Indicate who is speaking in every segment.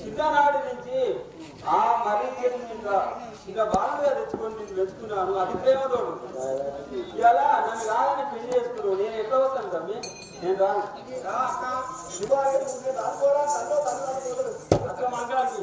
Speaker 1: చిన్ననాటి నుంచి ఆ మరీ ఇంకా బాగా తెచ్చుకొని నేను వెతుకున్నాను. అది ప్రేమతోడు ఇలా నన్ను రాగానే పెళ్లి చేసుకున్నావు. నేను ఎట్లా వస్తాను తమ్మి? నేను రాను. అక్క మంగళకి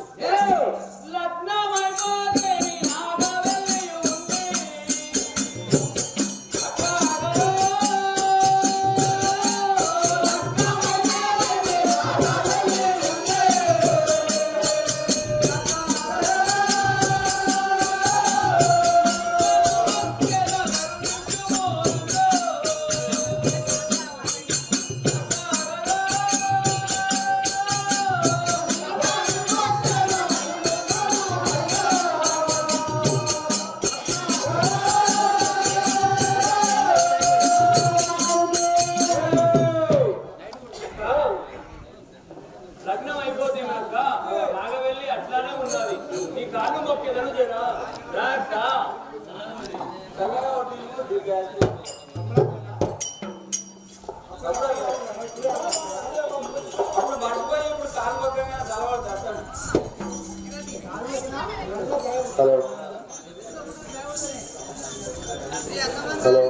Speaker 2: హలో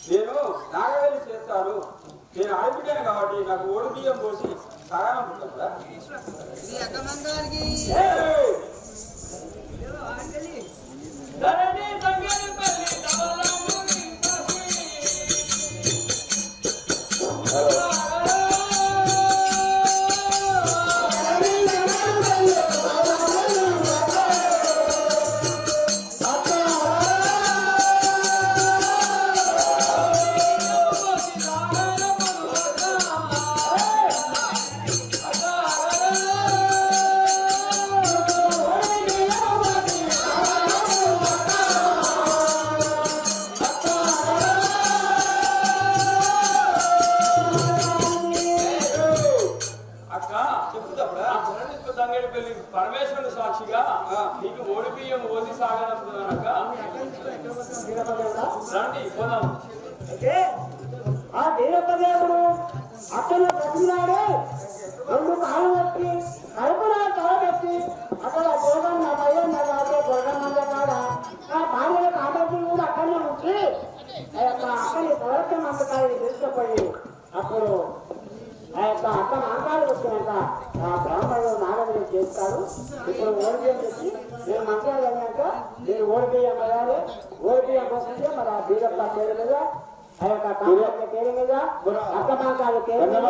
Speaker 1: నేను నాగవేలి చేస్తాను. నేను ఆడిపిటాను కాబట్టి నాకు ఓడి బియ్యం పోసి సగానం పుట్టాను. పరమేశ్వరుడు సాక్షిగా నీకు ఓడి బియ్యం ఓసి సాగనక రండి పోదాం.
Speaker 3: అయితే ఆ వీరప్పదేవుడు అక్కడ బతికినాడు. రెండు కాళ్ళు పెట్టి కడుపున తోడెత్తి అక్కడ గోడన్న భయం అలాగే గొడవన్న కాడ ఆ భార్య కాబట్టి కూడా అక్కడనే ఉంచి ఆ యొక్క అక్కడి ప్రవర్తన నమ్మకాన్ని తీసుకుపోయి అప్పుడు ఆ యొక్క అక్క మాంకాలు వచ్చినాక ఆ బ్రాహ్మణుడు నాగరికం చేస్తారు. ఇప్పుడు ఓడిబియ్యం తెచ్చి నేను మంత్రాలు అయినాక నేను ఓడిబియ్యం వేయాలి. ఓడిబియ్యం వస్తుంటే మరి ఆ బీరప్ప పేరు మీద ఆ యొక్క పేరు మీద అక్క మాంకాలు పేరు మీద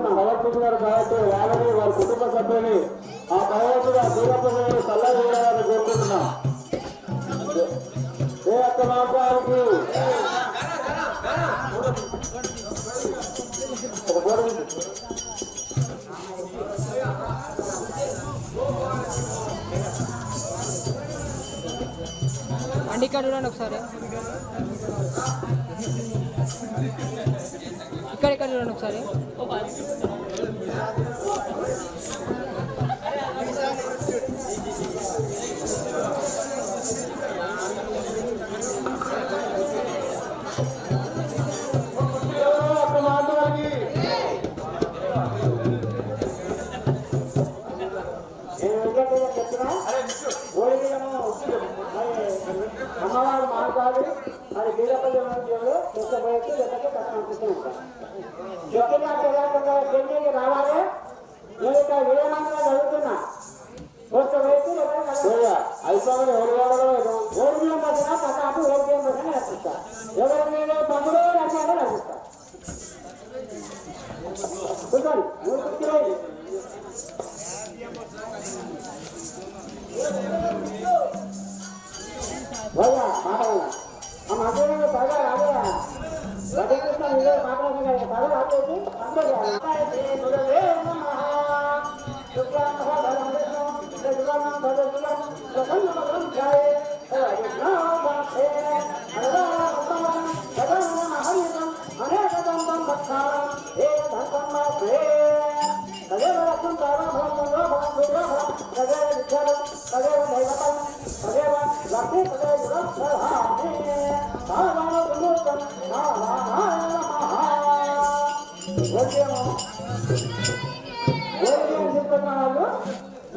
Speaker 2: సమర్పించారు కాబట్టి వాళ్ళని వారి కుటుంబ సభ్యుని ఆ భగవంతుడు ఆ బీరప్ప సలహా చేయాలని కోరుకుంటున్నాం. ఏ అక్క మాంకాలకి
Speaker 4: అండి ఇక్కడ చూడండి ఒకసారి, ఇక్కడ చూడండి ఒకసారి.
Speaker 3: వెళ్ళట్లేదు చెప్పినా
Speaker 1: అరే నిల్చో.
Speaker 3: ఓడిపోయాము మరి అమ్మవారు మాట్లాడి మరి వీరప్ప దేవుడు తీసుకుపోయేసి లేకపోతే కష్టం అనిపిస్తూ ఉంటాం చెప్పినా తెలియకుండా చెన్నైకి రావాలి నేను ఇక్కడ విజయనగరంలో చదువుతున్నా పోస్ట్ వేసి
Speaker 2: అయిపోయి ఎవరు వాడలేదు
Speaker 3: ఓడిపోయిన పట్టిన పట్టాపు ఓడిపోయిన పట్టిన నడిపిస్తా ఎవరు మీరు తమ్ముడు అన్నారో నడిపిస్తా కూర్చోండి మూడు కుర్చీలు భయ్యా మాట్లాడాల ఆ మాట్లాడే బాగా రాలేదా రఘుకృష్ణ మీరు మాట్లాడుతున్నారు బాగా రాలేదు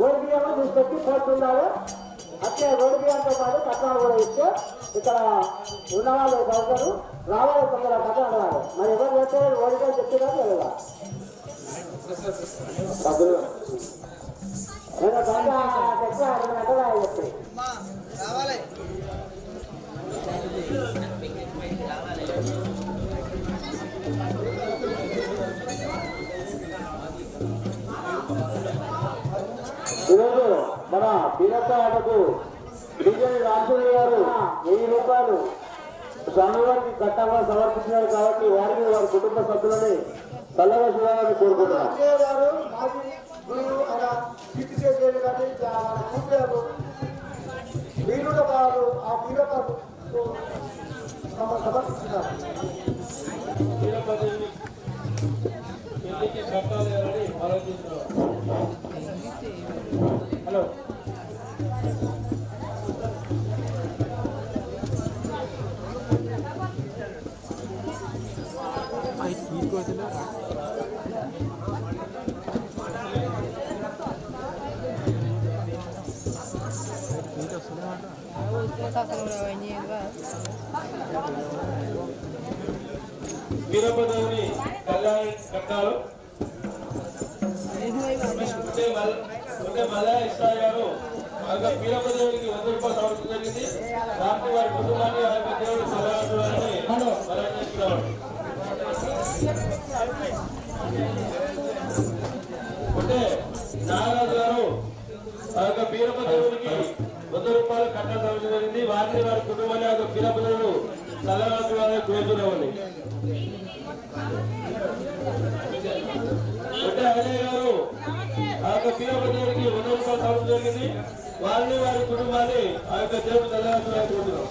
Speaker 3: ఓడిబియ్యం తీసుకొచ్చి పోతున్నారు అట్లే ఓడిబియ్యంతో పాటు కట్నాలు కూడా ఇస్తే ఇక్కడ ఉన్నవాళ్ళు చదువుతారు రావాలి తొందరగా కథ అడగాలి మరి ఎవరు చేస్తే ఓడిబియ్యం చెప్తున్నా లేదా నేను గంట చెప్తాను
Speaker 2: ఈరోజు మన బీరప్ప ఆటకు డీజే రాజశేఖర్ గారు 1000 రూపాయలు స్వామివారికి ఘట్టంగా సమర్పించినారు కాబట్టి వారిని వారి కుటుంబ సభ్యులని చల్లగా చూడాలని కోరుకుంటున్నాం.
Speaker 3: గారు మాజీ గురువు అలా కీర్తి చేసేది కానీ కూర్చారు వీరుడు వారు ఆ వీరప్పకు సమర్పిస్తున్నారు.
Speaker 2: హలో
Speaker 5: వీరప్పదేవుని కళ్యాణ కట్టాలు మల్లయ్య ఇస్తా గారు ఆ యొక్క వీరప్పదేవునికి 100 రూపాయలు సమర్పించడం జరిగింది. రాత్రి వారి కుటుంబాన్ని ఆ యొక్క దేవుడు చల్లగాలని చేస్తున్నాడు. అంటే నాగరాజు గారు ఆ యొక్క వీరప్పదేవునికి 100 రూపాయలు కట్టాలు సమర్పించడం జరిగింది. వారిని వారి కుటుంబాన్ని ఆ యొక్క వీరప్పదేవుడు చల్లగాలని కోరుతున్నామండి. అంటే అజయ్ గారు ఆ యొక్క వీరప్పదేవుడికి 100 రూపాయలు సమర్పించడం జరిగింది. వారిని వారి కుటుంబాన్ని ఆ యొక్క దేవుడు చల్లగాలని కోరుతున్నాం.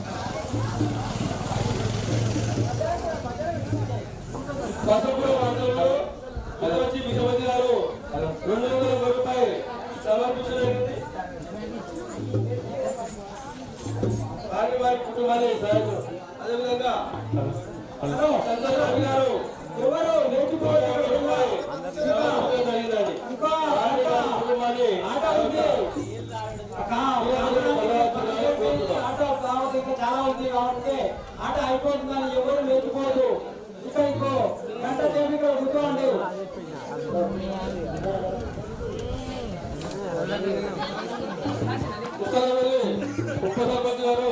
Speaker 5: పసుపుడు వందలు వచ్చి విజయవతి గారు 200 రూపాయలు సమర్పించడం జరిగింది. వారి వారి కుటుంబాన్ని సహాయం. అదేవిధంగా చంద్రబాబు గారు ఎవరు నేర్చుకోవాలి జరిగిందండి. కుటుంబాన్ని
Speaker 3: చాలా ఉంది కాబట్టి ఆట అయిపోతుందని ఎవరు నేర్చుకోదు. ఇక్కడ ఇంకో గంట సేపు ఇక్కడ కూర్చోండి.
Speaker 5: ఉపసర్పంచ్ గారు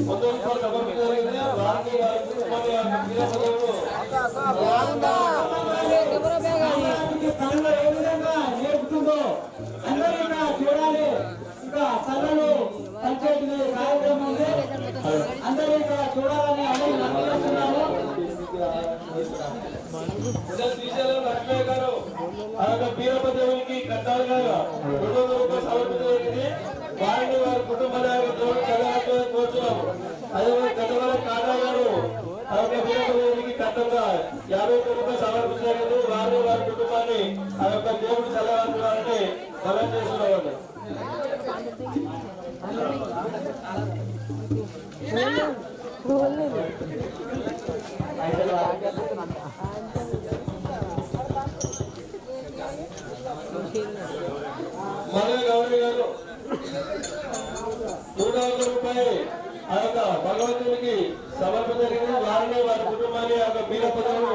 Speaker 5: 100 రూపాయలు సమర్పించడం జరిగింది. వారికి వారి కుటుంబాన్ని
Speaker 3: కళలో ఏ విధంగా నేర్పుతుందో అందరూ ఇక్కడ చూడాలి. ఇంకా కళలు పంచాయతీ కార్యక్రమం ఉంది. అందరూ ఇక్కడ చూడాలని అందరూ నమ్ముతున్నాము.
Speaker 5: శ్రీశైలం లక్ష్మయ్య గారు ఆ యొక్క వీరప్పదేవునికి కట్టాలుగా 200 రూపాయలు సమర్పించడం జరిగింది. వారిని వారి కుటుంబాన్ని ఆ యొక్క దేవుడు చదవాలని కోరుతున్నాము. అదేవిధంగా గతవారి కాటా గారు ఆ యొక్క వీరప్పదేవునికి కట్టంగా 50 రూపాయలు సమర్పించడం జరిగింది. వారిని వారి కుటుంబాన్ని ఆ యొక్క దేవుడు చదవాలని బలం చేస్తున్నామండి. మల్లె గౌరీ గారు 100 రూపాయలు ఆ యొక్క భగవంతునికి సమర్పించగలిగింది. వారిని వారి కుటుంబాన్ని ఆ యొక్క బీరపదవులు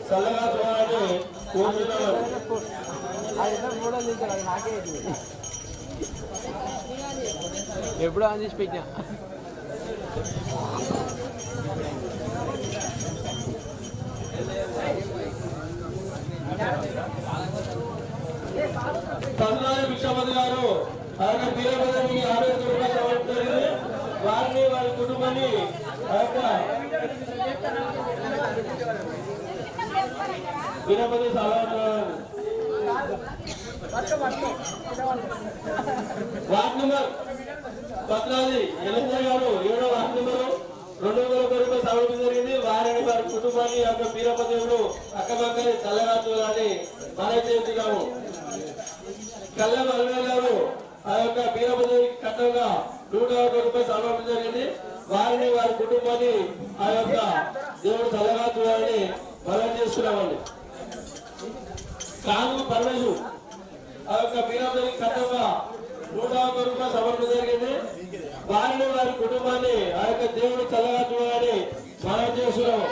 Speaker 5: చల్లగా చూడాలని కోరుతున్నాను.
Speaker 6: ఎప్పుడు అందించి పెట్టినా
Speaker 5: తమిళనాడు విశ్వపతి గారు ఆ యొక్క బీరపదవికి 60 రూపాయలు సమర్పించగలిగింది. వారిని వారి కుటుంబాన్ని ఆ యొక్క బీరపతి వార్డు నెంబర్ 14 ఎల్లయ్య గారు 7వ వార్డు నెంబరు 200 రూపాయలు సమర్పించడం జరిగింది. వారిని వారి కుటుంబాన్ని ఆ యొక్క బీరపదేవుడు అక్కమక్కని చల్లగా చూడాలని మనం చేస్తున్నాము. కళ్ళ మల్లె గారు ఆ యొక్క బీరపదేవికి కట్టంగా 101 రూపాయలు సమర్పించడం జరిగింది. వారిని వారి కుటుంబాన్ని ఆ యొక్క దేవుడు చల్లగా చూడాలని మనం చేస్తున్నామండి. కాను పరమేశ్వరు ఆ యొక్క బీరపదేవికి కట్టంగా 101 రూపాయలు సమర్పించడం జరిగింది. వారిని వారి కుటుంబాన్ని ఆ యొక్క దేవుడు చల్లగా చూడాలని మనం చేస్తున్నాము.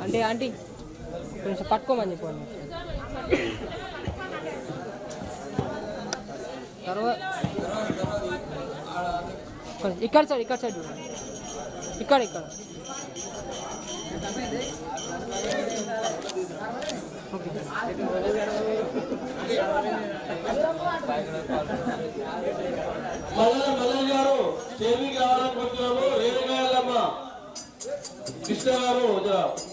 Speaker 4: అంటే ఆంటీ కొంచెం పట్టుకోమని చెప్పండి. తర్వాత ఇక్కడ సైడ్ చూడండి. ఇక్కడ ఓకే.
Speaker 5: మల్లె గారు స్టేమింగ్ రావాలనుకుంటున్నాము. రేణుగాయలమ్మ కృష్ణ గారు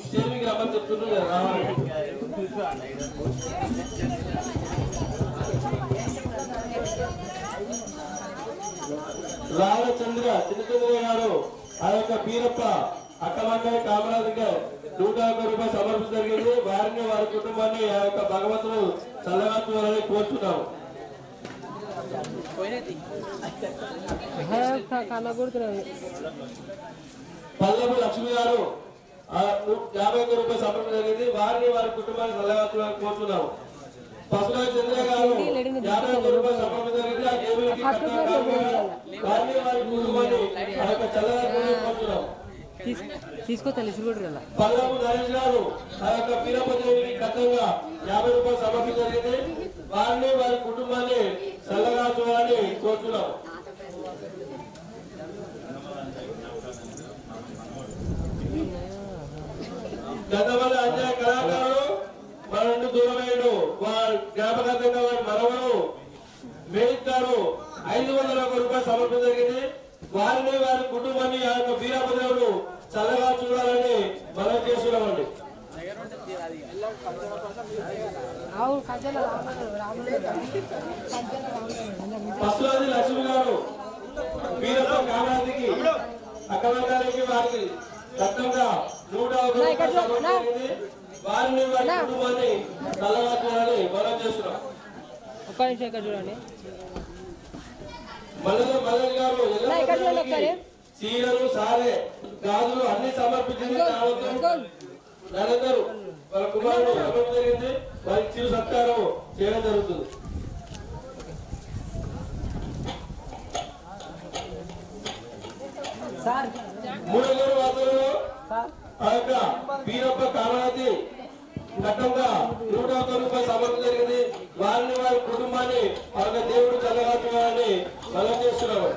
Speaker 5: స్టేమింగ్ రమ్మని చెప్తున్నారు. రామచంద్ర చిన్నచంద్ర గారు ఆ యొక్క బీరప్ప అక్కమక్కడి కామరాజుగా 101 రూపాయలు సమర్పించడం జరిగింది. వారిని వారి కుటుంబాన్ని ఆ యొక్క భగవంతుడు చల్లగా చూడాలని కోరుతున్నాము. పల్లపు లక్ష్మి గారు 51 రూపాయలు సమర్పించడం జరిగింది. వారిని వారి కుటుంబాన్ని చల్లగా చూడాలని కోరుతున్నాము. పసుల చంద్ర గారు 51 రూపాయలు సమర్పించడం జరిగింది. ఆ దేవుడికి వారిని వారి కుటుంబాన్ని ఆ యొక్క చల్లగా చూడాలని కోరుతున్నాము.
Speaker 4: తీసుకోవాలి ఇసుకుంటారు.
Speaker 5: పల్లపు నరేష్ గారు ఆ యొక్క బీరపదేవికి కట్టంగా 50 రూపాయలు సమర్పించడం జరిగింది. వారిని వారి కుటుంబాన్ని చల్లగా చూడాలని కోరుతున్నాం. గతమల్లి అంజయ్య కళాకారుడు మన నుండి దూరమయ్యాడు. వారి జ్ఞాపకార్థంగా వారి మనవడు మేయిస్తారు 501 రూపాయలు సమర్పించడం జరిగింది. వారిని వారి కుటుంబాన్ని ఆ యొక్క బీరపదేవుడు చల్లగా చూడాలని మనం చేస్తున్నామండి. పశురాజు లక్ష్మి గారు బీరప్ప కామరాజుకి అక్కగారికి వారికి దత్తంగా 101 రూపాయలు సమర్పించడం జరిగింది. వారిని వారి కుటుంబాన్ని చల్లగా చూడాలని మనం చేస్తున్నాం.
Speaker 4: ఒక్క నిమిషం ఇక్కడ చూడండి.
Speaker 5: మల్లె గారు చీరలు సారే గాజులు అన్ని సమర్పించింది. నరేందర్ వాళ్ళ కుమారుడు సమర్పణ జరిగింది. వారికి చిరు సత్కారం చేయడం జరుగుతుంది. మూడగూరు వాసులు ఆ యొక్క బీరప్ప కామరాజు ఘట్టంగా 101 రూపాయలు సమర్పణ జరిగింది. వారిని వారి కుటుంబాన్ని ఆ యొక్క దేవుడు చల్లగా చూడాలని మనం చేస్తున్నాము.